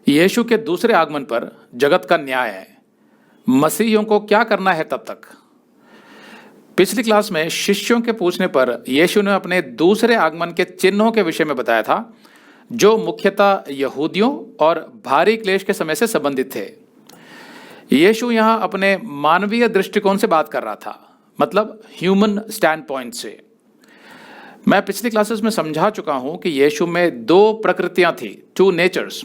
यीशु के दूसरे आगमन पर जगत का न्याय है। मसीहियों को क्या करना है तब तक। पिछली क्लास में शिष्यों के पूछने पर यीशु ने अपने दूसरे आगमन के चिन्हों के विषय में बताया था, जो मुख्यतः यहूदियों और भारी क्लेश के समय से संबंधित थे। यीशु यहाँ अपने मानवीय दृष्टिकोण से बात कर रहा था, मतलब ह्यूमन स्टैंड पॉइंट से। मैं पिछली क्लासेस में समझा चुका हूं कि यीशु में दो प्रकृतियां थी, टू नेचर्स,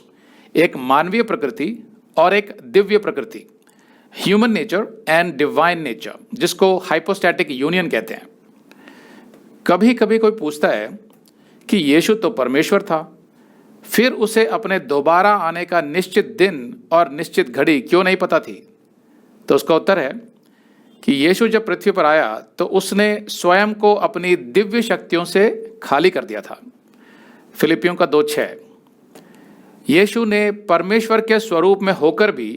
एक मानवीय प्रकृति और एक दिव्य प्रकृति, human nature and divine nature, जिसको हाइपोस्टैटिक यूनियन कहते हैं। कभी कभी कोई पूछता है कि यीशु तो परमेश्वर था, फिर उसे अपने दोबारा आने का निश्चित दिन और निश्चित घड़ी क्यों नहीं पता थी। तो उसका उत्तर है कि यीशु जब पृथ्वी पर आया तो उसने स्वयं को अपनी दिव्य शक्तियों से खाली कर दिया था। फिलिपियों का 2:6। यीशु ने परमेश्वर के स्वरूप में होकर भी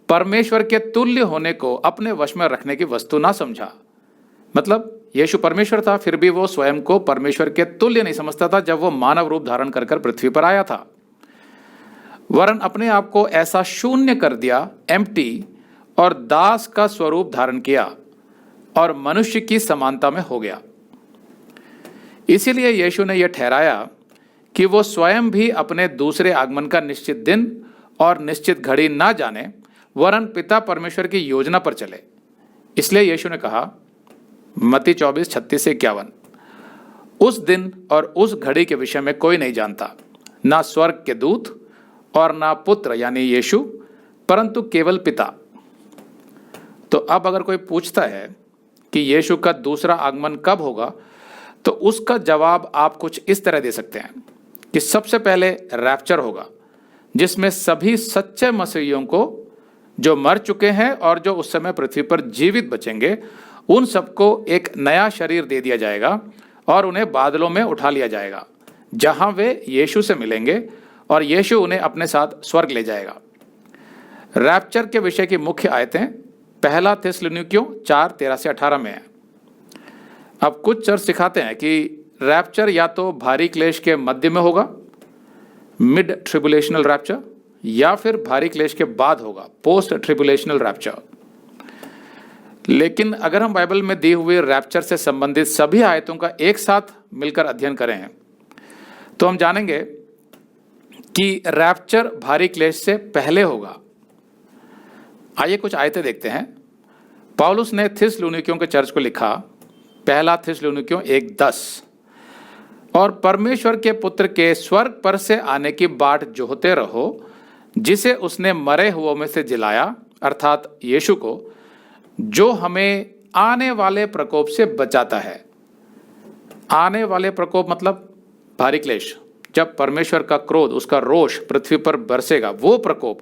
परमेश्वर के तुल्य होने को अपने वश में रखने की वस्तु ना समझा। मतलब यीशु परमेश्वर था, फिर भी वो स्वयं को परमेश्वर के तुल्य नहीं समझता था जब वो मानव रूप धारण कर पृथ्वी पर आया था। वरन अपने आप को ऐसा शून्य कर दिया, एम्प्टी, और दास का स्वरूप धारण किया और मनुष्य की समानता में हो गया। इसीलिए यीशु ने यह ठहराया कि वो स्वयं भी अपने दूसरे आगमन का निश्चित दिन और निश्चित घड़ी ना जाने, वरन पिता परमेश्वर की योजना पर चले। इसलिए यीशु ने कहा, मत्ती 24:36-51, उस दिन और उस घड़ी के विषय में कोई नहीं जानता, ना स्वर्ग के दूत और ना पुत्र यानी यीशु, परंतु केवल पिता। तो अब अगर कोई पूछता है कि यीशु का दूसरा आगमन कब होगा, तो उसका जवाब आप कुछ इस तरह दे सकते हैं कि सबसे पहले रैप्चर होगा, जिसमें सभी सच्चे मसीहियों को जो मर चुके हैं और जो उस समय पृथ्वी पर जीवित बचेंगे, उन सबको एक नया शरीर दे दिया जाएगा और उन्हें बादलों में उठा लिया जाएगा, जहां वे यीशु से मिलेंगे और यीशु उन्हें अपने साथ स्वर्ग ले जाएगा। रैप्चर के विषय की मुख्य आयतें 1 थिस्सलुनीकियों 4:13-18 में है। अब कुछ चर्च सिखाते हैं कि रैप्चर या तो भारी क्लेश के मध्य में होगा, मिड ट्रिबुलेशनल रैप्चर, या फिर भारी क्लेश के बाद होगा, पोस्ट ट्रिबुलेशनल रैप्चर। लेकिन अगर हम बाइबल में दी हुई रैप्चर से संबंधित सभी आयतों का एक साथ मिलकर अध्ययन करें तो हम जानेंगे कि रैप्चर भारी क्लेश से पहले होगा। आइए कुछ आयतें देखते हैं। पौलुस ने थिस्सलुनीकियों के चर्च को लिखा, 1 थिस्सलुनीकियों 1:10, और परमेश्वर के पुत्र के स्वर्ग पर से आने की बाट जोहते रहो, जिसे उसने मरे हुओं में से जिलाया, अर्थात यीशु को, जो हमें आने वाले प्रकोप से बचाता है। आने वाले प्रकोप मतलब भारी क्लेश, जब परमेश्वर का क्रोध, उसका रोष पृथ्वी पर बरसेगा, वो प्रकोप,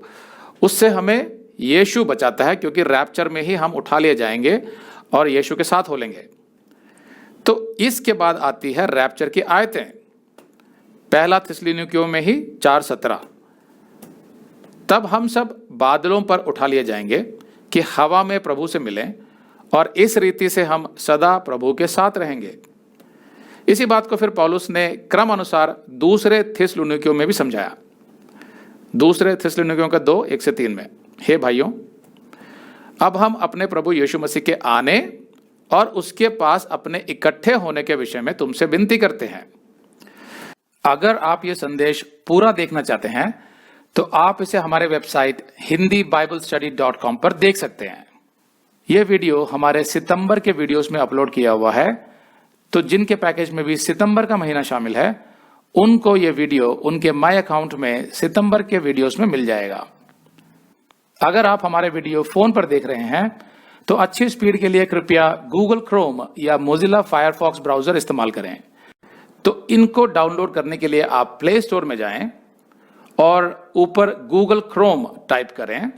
उससे हमें यीशु बचाता है, क्योंकि रैप्चर में ही हम उठा लिए जाएंगे और यीशु के साथ हो लेंगे। तो इसके बाद आती है रैप्चर की आयतें, 1 थिस्सलुनीकियों में ही 4:17, तब हम सब बादलों पर उठा लिए जाएंगे कि हवा में प्रभु से मिलें, और इस रीति से हम सदा प्रभु के साथ रहेंगे। इसी बात को फिर पौलुस ने क्रम अनुसार दूसरे थिस्सलुनीकियों में भी समझाया। दूसरे थिस्सलुनीकियों का 2:1-3 में, हे भाइयों, अब हम अपने प्रभु यीशु मसीह के आने और उसके पास अपने इकट्ठे होने के विषय में तुमसे विनती करते हैं। अगर आप ये संदेश पूरा देखना चाहते हैं तो आप इसे हमारे वेबसाइट hindiBiblestudy.com पर देख सकते हैं। यह वीडियो हमारे सितंबर के वीडियोस में अपलोड किया हुआ है, तो जिनके पैकेज में भी सितंबर का महीना शामिल है, उनको ये वीडियो उनके माय अकाउंट में सितंबर के वीडियोस में मिल जाएगा। अगर आप हमारे वीडियो फोन पर देख रहे हैं तो अच्छी स्पीड के लिए कृपया गूगल क्रोम या मोजिला फायरफॉक्स ब्राउजर इस्तेमाल करें। तो इनको डाउनलोड करने के लिए आप प्ले स्टोर में जाएं और ऊपर गूगल क्रोम टाइप करें,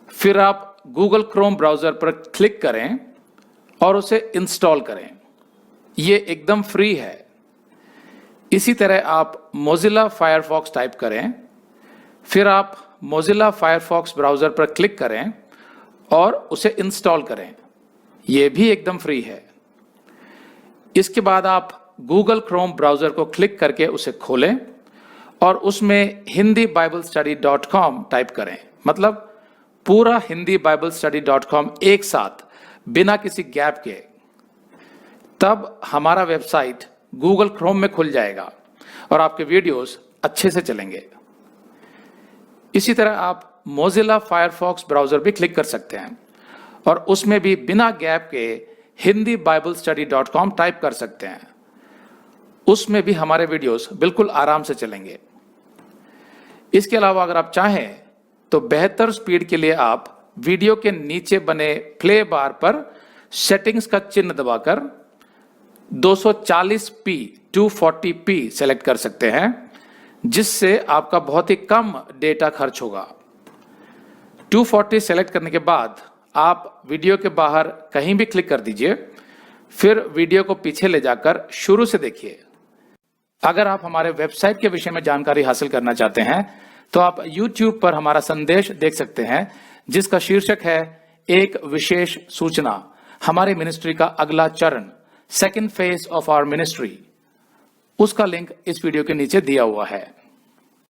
फिर आप गूगल क्रोम ब्राउजर पर क्लिक करें और उसे इंस्टॉल करें। ये एकदम फ्री है। इसी तरह आप मोजिला फायरफॉक्स टाइप करें, फिर आप मोजिला फायरफॉक्स ब्राउजर पर क्लिक करें और उसे इंस्टॉल करें। यह भी एकदम फ्री है। इसके बाद आप गूगल क्रोम ब्राउजर को क्लिक करके उसे खोलें और उसमें hindibiblesteady.com टाइप करें, मतलब पूरा hindibiblesteady.com एक साथ बिना किसी गैप के, तब हमारा वेबसाइट गूगल क्रोम में खुल जाएगा और आपके वीडियोस अच्छे से चलेंगे। इसी तरह आप मोजिला फायरफॉक्स ब्राउजर भी क्लिक कर सकते हैं और उसमें भी बिना गैप के hindibiblesteady.com टाइप कर सकते हैं। उसमें भी हमारे वीडियोस बिल्कुल आराम से चलेंगे। इसके अलावा अगर आप चाहें तो बेहतर स्पीड के लिए आप वीडियो के नीचे बने प्ले बार पर सेटिंग्स का चिन्ह दबाकर 240p 240p सेलेक्ट कर सकते हैं, जिससे आपका बहुत ही कम डेटा खर्च होगा। 240 सेलेक्ट करने के बाद आप वीडियो के बाहर कहीं भी क्लिक कर दीजिए, फिर वीडियो को पीछे ले जाकर शुरू से देखिए। अगर आप हमारे वेबसाइट के विषय में जानकारी हासिल करना चाहते हैं तो आप YouTube पर हमारा संदेश देख सकते हैं, जिसका शीर्षक है एक विशेष सूचना, हमारी मिनिस्ट्री का अगला चरण, second phase of our ministry. उसका लिंक इस वीडियो के नीचे दिया हुआ है।